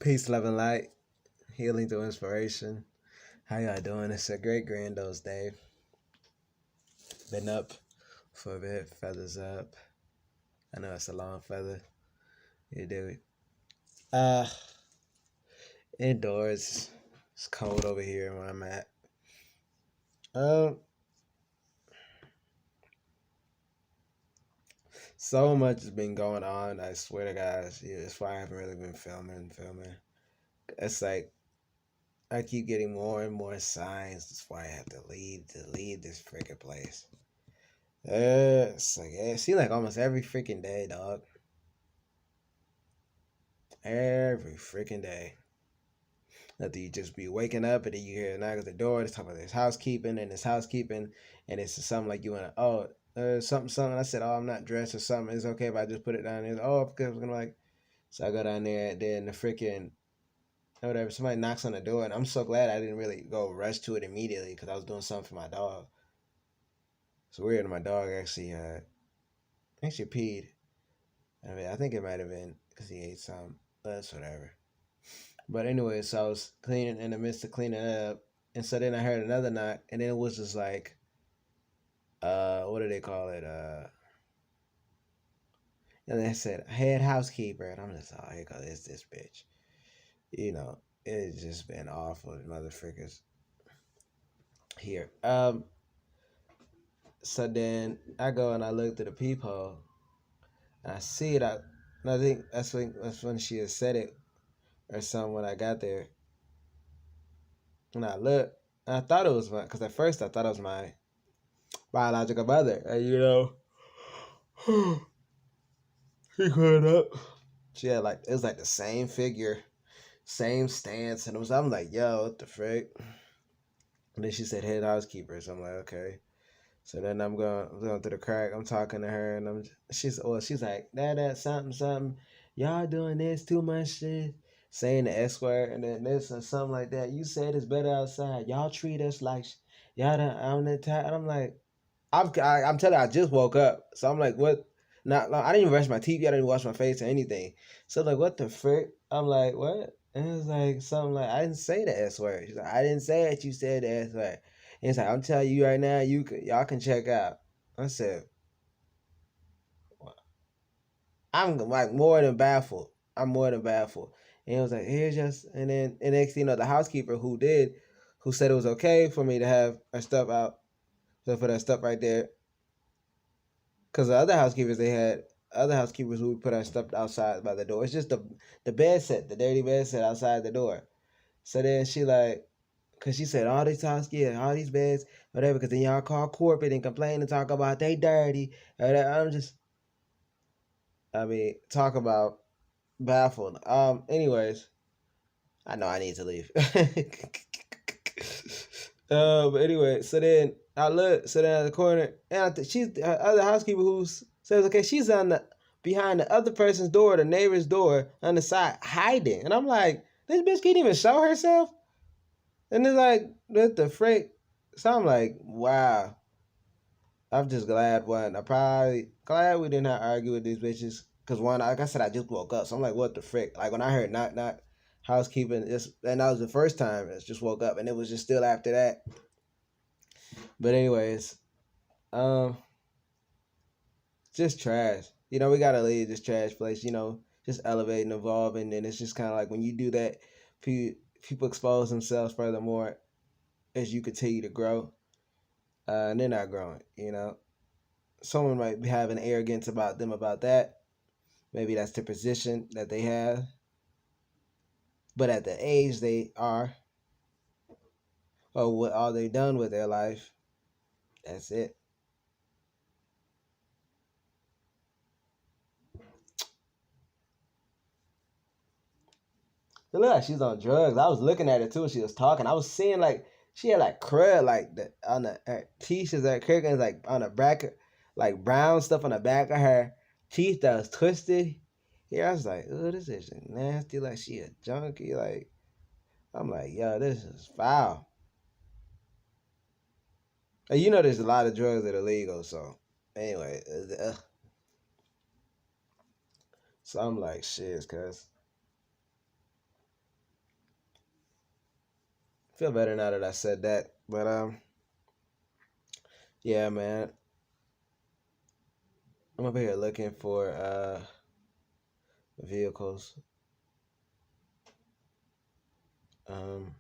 Peace, love, and light. Healing through inspiration. How y'all doing? It's a great Grandos Day. Been up for a bit. Feathers up. I know it's a long feather. You do it. Indoors. It's cold over here where I'm at. So much has been going on. I swear to guys, that's why I haven't really been filming. It's like I keep getting more and more signs. That's why I have to leave this freaking place. It's like it seems like almost every freaking day, dog. Every freaking day. That you just be waking up and then you hear a knock at the door. It's talking about this housekeeping, and it's something like you want to something. I said, I'm not dressed or something. It's okay if I just put it down there. Because I'm gonna like. So I go down there, and then the freaking whatever. Somebody knocks on the door, and I'm so glad I didn't really go rush to it immediately because I was doing something for my dog. It's weird. My dog actually peed. I mean, I think it might have been because he ate some. That's whatever. But anyway, so I was cleaning in the midst of cleaning up, and so then I heard another knock, and then it was just like, what do they call it? And they said head housekeeper, and I'm just here goes this bitch. You know, it's just been awful, motherfuckers. Here, so then I go and I look through the peephole, and I see it. And I think that's when she had said it or something when I got there. And I looked, and I thought it was because at first I thought it was my biological mother. And she cleared up. She had it was like the same figure, same stance, and I'm like, yo, what the frick? And then she said head housekeeper. So I'm like, okay. So then I'm going through the crack. I'm talking to her, and she's like, that something. Y'all doing this too much shit. Saying the S word and then this and something like that. You said it's better outside. Y'all treat us like y'all done on the time. And I'm like, I'm telling you, I just woke up. So I'm like, what? I didn't even brush my teeth. I didn't wash my face or anything. So like, what the frick? I'm like, what? And it's like something like, I didn't say the S word. She's like, I didn't say it. You said the S word. And it's like, I'm telling you right now, y'all can check out. I said, I'm like more than baffled. I'm more than baffled. And it was like, here's just, and then and next thing you know, the housekeeper who said it was okay for me to have her stuff out, so for that stuff right there. Because the other housekeepers who would put our stuff outside by the door. It's just the bed set, the dirty bed set outside the door. So then she like, because she said all these all these beds, whatever, because then y'all call corporate and complain and talk about they dirty. Talk about baffled. Anyways, I know I need to leave. But anyway, so then I look, so then at the corner, and she's the other housekeeper who says, okay, she's behind the other person's door, the neighbor's door, on the side, hiding. And I'm like, this bitch can't even show herself? And it's like, what the frick? So I'm like, wow. I'm just glad glad we didn't have to argue with these bitches. Because one, like I said, I just woke up. So I'm like, what the frick? Like when I heard knock knock housekeeping, and that was the first time I just woke up, and it was just still after that. But anyways, just trash. We gotta leave this trash place. Just elevate and evolve, and then it's just kind of like when you do that, people expose themselves furthermore as you continue to grow, and they're not growing. Someone might be having arrogance about them about that. Maybe that's the position that they have. But at the age they are, or what all they done with their life, that's it. But look, she's on drugs. I was looking at her too when she was talking. I was seeing she had crud on her teeth. She's like crickets on the back, like brown stuff on the back of her teeth that was twisted. Yeah, I was like, oh, this is nasty. Like she a junkie. Like I'm like, yo, this is foul. And there's a lot of drugs that are legal. So anyway, so I'm like, shit, cuz. Feel better now that I said that. But yeah, man. I'm over here looking for vehicles. Um,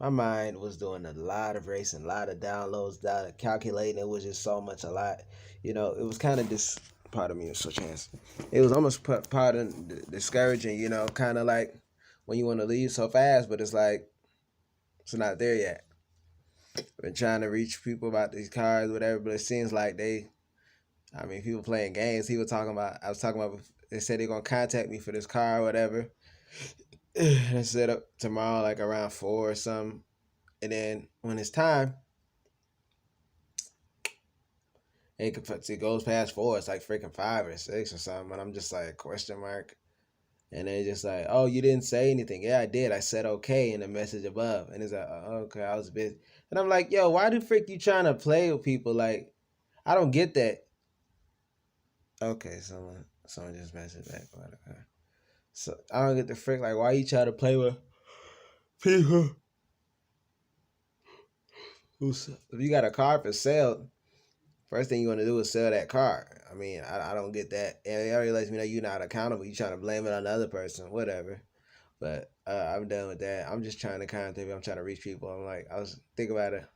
my mind was doing a lot of racing, a lot of downloads, calculating. It was just so much, a lot. You know, it was kind of pardon me, switch hands. It was almost part of discouraging. You know, kind of like when you want to leave so fast, but it's like it's not there yet. Been trying to reach people about these cars, whatever, but it seems like people playing games. I was talking about, they said they're going to contact me for this car or whatever. I set up tomorrow, like around 4 or something. And then when it's time, it goes past 4. It's like freaking 5 or 6 or something. And I'm just like, question mark. And then just like, oh, you didn't say anything. Yeah, I did. I said okay in the message above. And it's like, oh, okay, I was busy. And I'm like, yo, why the frick you trying to play with people? Like, I don't get that. Okay, someone just messaged back. So I don't get the frick. Like, why you try to play with people? If you got a car for sale, first thing you want to do is sell that car. I mean, I don't get that. It already lets me know you're not accountable. You're trying to blame it on the other person, whatever. But I'm done with that. I'm just trying to contact people. I'm trying to reach people. I'm like, I was thinking about it.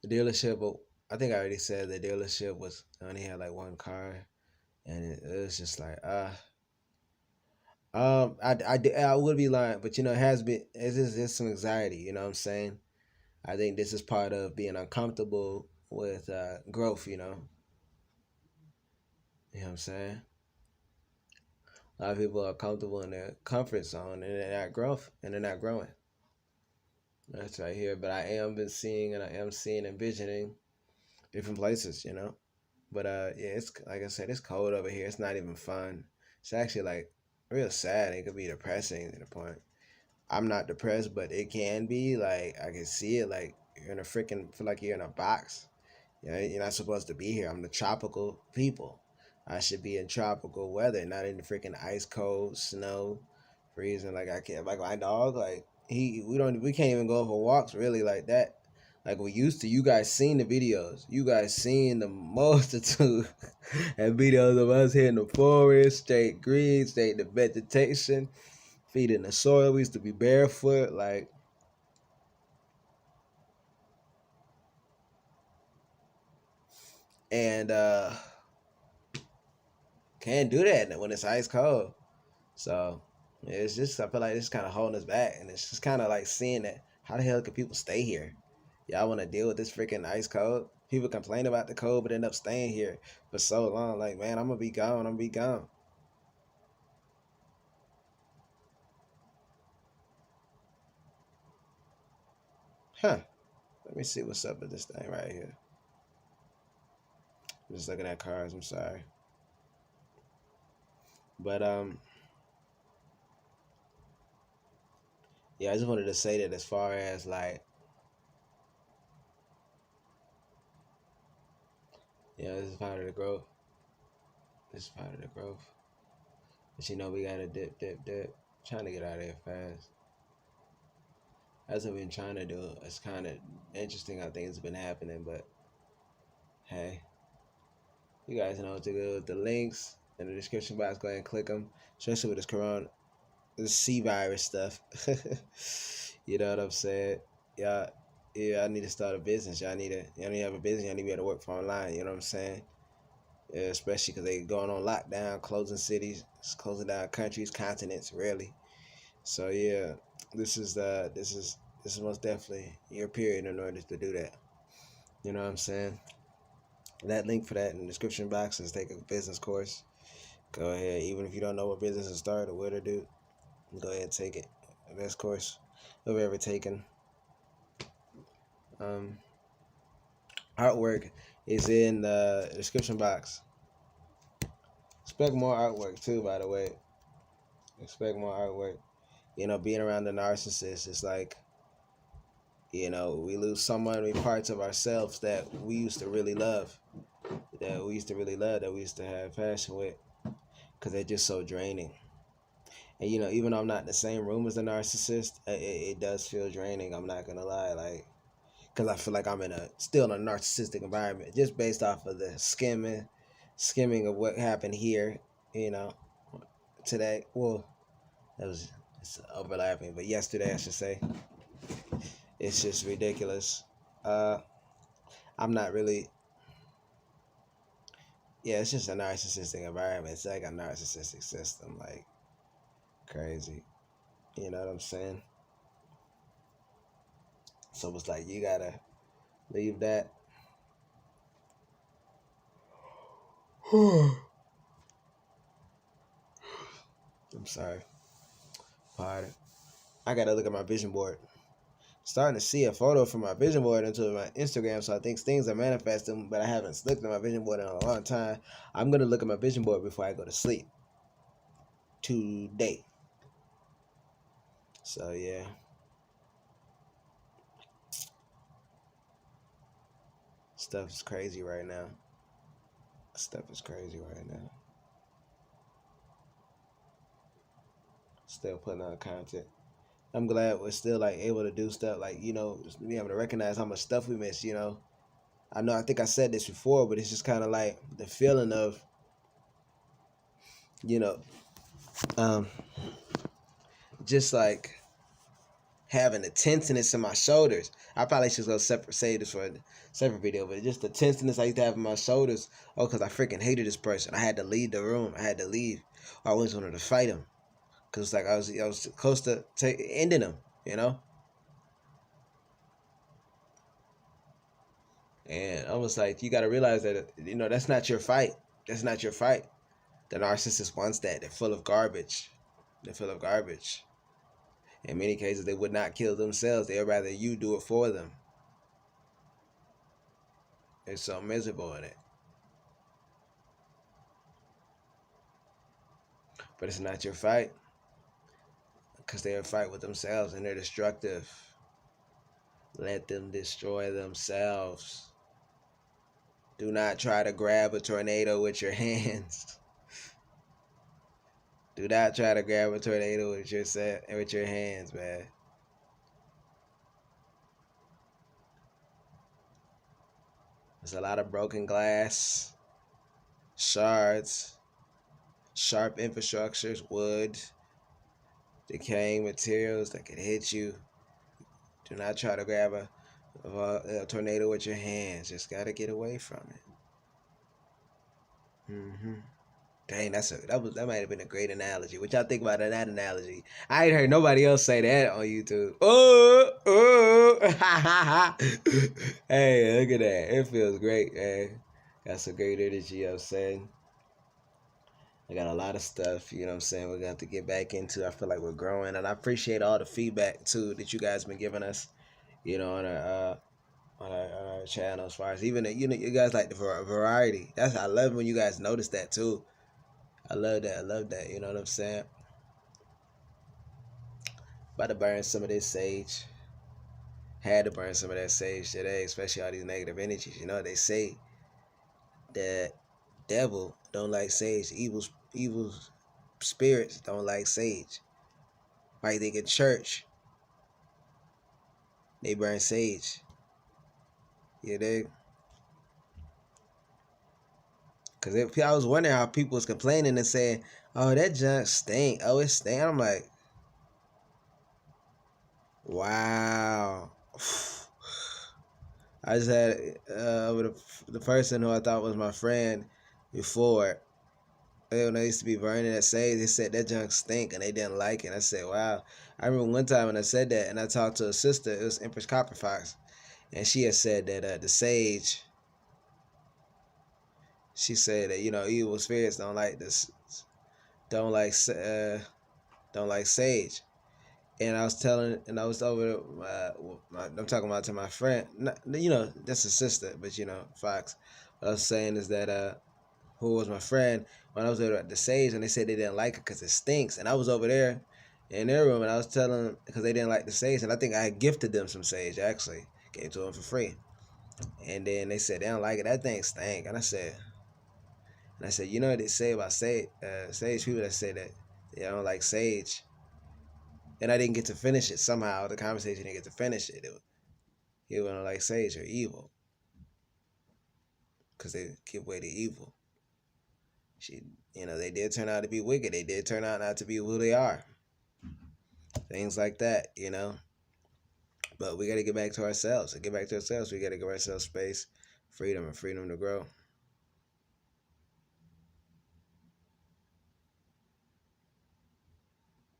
The dealership, but I think I already said the dealership only had like one car, and it was just like, I would be lying, but you know, it's some anxiety. You know what I'm saying? I think this is part of being uncomfortable with growth. You know what I'm saying? A lot of people are comfortable in their comfort zone, and they're not growing. That's right here. But I am seeing and envisioning different places. But yeah, it's like I said, it's cold over here. It's not even fun. It's actually like real sad. It could be depressing to the point. I'm not depressed, but it can be. Like I can see it. Like you're in a freaking feel like you're in a box. You're not supposed to be here. I'm the tropical people. I should be in tropical weather, not in the freaking ice cold snow, freezing. Like I can't. Like my dog. Like we can't even go for walks really like that. Like we used to. You guys seen the videos. You guys seen the multitude and videos of us here in the forest, straight green, straight the vegetation, feet in the soil. We used to be barefoot, like. And can't do that when it's ice cold. So it's just, I feel like it's kind of holding us back, and it's just kind of like seeing that how the hell can people stay here? Y'all want to deal with this freaking ice cold? People complain about the cold, but end up staying here for so long. Like, man, I'm gonna be gone. I'm gonna be gone. Huh? Let me see what's up with this thing right here. I'm just looking at cars. I'm sorry, but yeah, I just wanted to say that as far as like, this is part of the growth. This is part of the growth. But we gotta dip. Trying to get out of here fast. That's what we've been trying to do. It's kind of interesting how things have been happening, but hey, you guys know what to do with the links in the description box. Go ahead and click them, especially with this C virus stuff. You know what I'm saying? Yeah, I need to start a business. Y'all need to have a business. Y'all need to be able to work from online. You know what I'm saying? Yeah, especially because they going on lockdown, closing cities, closing down countries, continents, really. So yeah, this is most definitely your period in order to do that. You know what I'm saying? That link for that in the description box is take a business course. Go ahead, even if you don't know what business to start or what to do, go ahead and take it. The best course you've ever taken. Artwork is in the description box. Expect more artwork too, by the way. Expect more artwork. Being around the narcissist, it's like, we lose so many parts of ourselves that we used to really love, that we used to have passion with, because they're just so draining. And even though I'm not in the same room as a narcissist, it does feel draining. I'm not gonna lie, like, because I feel like I'm still in a narcissistic environment, just based off of the skimming of what happened here, you know, today. Well, it's overlapping, but yesterday I should say. It's just ridiculous. I'm not really. Yeah, it's just a narcissistic environment. It's like a narcissistic system, like crazy. You know what I'm saying? So it's like you gotta leave that. I'm sorry. Pardon. I gotta look at my vision board. Starting to see a photo from my vision board into my Instagram, so I think things are manifesting, but I haven't looked at my vision board in a long time. I'm gonna look at my vision board before I go to sleep today. So yeah. Stuff is crazy right now. Still putting out content. I'm glad we're still like able to do stuff, like, be able to recognize how much stuff we miss. I think I said this before, but it's just kind of like the feeling of, you know, um, just like having the tenseness in my shoulders. I probably should go say this for a separate video, but just the tenseness I used to have in my shoulders. Oh, because I freaking hated this person. I had to leave the room. I had to leave. I always wanted to fight him, because like I was close to ending him, And I was like, you got to realize that, that's not your fight. That's not your fight. The narcissist wants that. They're full of garbage. In many cases, they would not kill themselves. They'd rather you do it for them. They're so miserable in it. But it's not your fight, because they're a fight with themselves and they're destructive. Let them destroy themselves. Do not try to grab a tornado with your hands. Do not try to grab a tornado with your hands, man. There's a lot of broken glass, shards, sharp infrastructures, wood, decaying materials that could hit you. Do not try to grab a tornado with your hands. Just gotta get away from it. Dang, that might have been a great analogy. What y'all think about that analogy? I ain't heard nobody else say that on YouTube. Hey, look at that. It feels great, man. Got some great energy, I'm saying. I got a lot of stuff, we're going to have to get back into. I feel like we're growing, and I appreciate all the feedback, too, that you guys been giving us, on our channel, as far as even, you guys like the variety. I love when you guys notice that, too. I love that, you know what I'm saying? About to burn some of this sage. Had to burn some of that sage today, especially all these negative energies. They say that devil don't like sage. Evil spirits don't like sage. Like they in church, they burn sage. You dig? Because I was wondering how people was complaining and saying, oh, that junk stink. Oh, it stink. I'm like, wow. I just had the person who I thought was my friend before. When they used to be burning that sage, they said that junk stink and they didn't like it. And I said, wow. I remember one time when I said that, and I talked to a sister. It was Empress Copperfox, and she had said that the sage. She said that evil spirits don't like this, don't like sage. And I was over. I'm talking about to my friend. That's a sister, but Fox. What I was saying is that who was my friend, when I was over at the sage, and they said they didn't like it because it stinks. And I was over there in their room, and I was telling them because they didn't like the sage, and I think I had gifted them some sage. Actually, gave to them for free. And then they said they don't like it. That thing stank. And I said, what they say about sage people that say that like Sage. And I didn't get to finish it somehow. The conversation didn't get to finish it. He wouldn't like Sage or evil. Because they give way to evil. They did turn out to be wicked. They did turn out not to be who they are. Things like that, But we got to get back to ourselves. To get back to ourselves, we got to give ourselves space, freedom, and freedom to grow.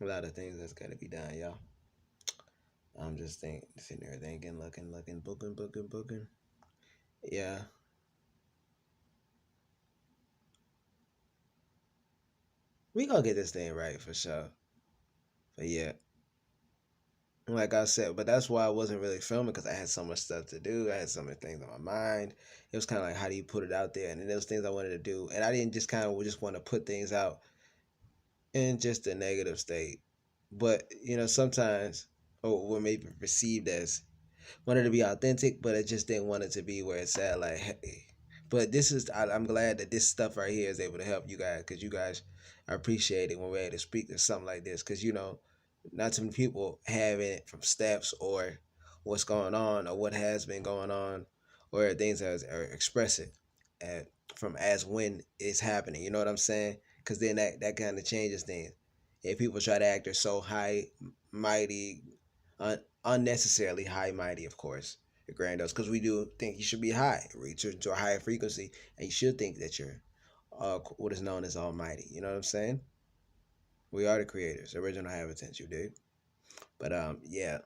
A lot of things that's got to be done, y'all. I'm just sitting there thinking, looking, booking. Yeah. We gonna get this thing right for sure. But yeah. Like I said, but that's why I wasn't really filming, because I had so much stuff to do. I had so many things on my mind. It was kind of like, how do you put it out there? And then there was things I wanted to do, and I didn't just want to put things out in just a negative state. But sometimes, or what may be perceived as, wanted to be authentic, but I just didn't want it to be where it's at. Like, hey. But I'm glad that this stuff right here is able to help you guys, because you guys are appreciating when we're able to speak to something like this, because not too many people have it from steps or what's going on or what has been going on or things are expressing from as when it's happening. You know what I'm saying? Because then that kind of changes things. If people try to act, they're so high, mighty, unnecessarily high, mighty, of course, grandiose, because we do think you should be high, reach into a higher frequency, and you should think that you're what is known as almighty. You know what I'm saying? We are the creators, original inhabitants, you dig? But yeah.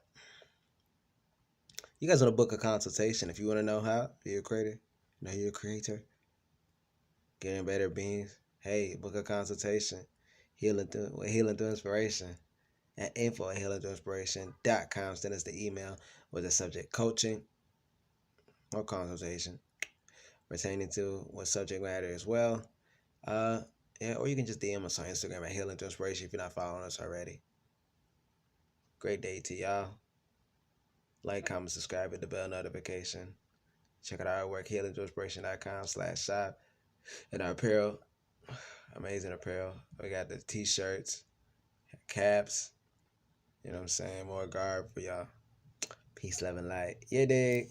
You guys want to book a consultation if you want to know how be a creator, you're a creator, getting better beings. Hey, book a consultation. Healing through inspiration at info@healingthroughinspiration.com. Send us the email with the subject coaching or consultation pertaining to what subject matter as well. Yeah, or you can just DM us on Instagram at Healing Through Inspiration if you're not following us already. Great day to y'all. Like, comment, subscribe, hit the bell notification. Check out our work, healingthroughinspiration.com/shop. And our apparel, amazing apparel. We got the t-shirts, caps, you know what I'm saying? More garb for y'all. Peace, love, and light. Yeah, dig.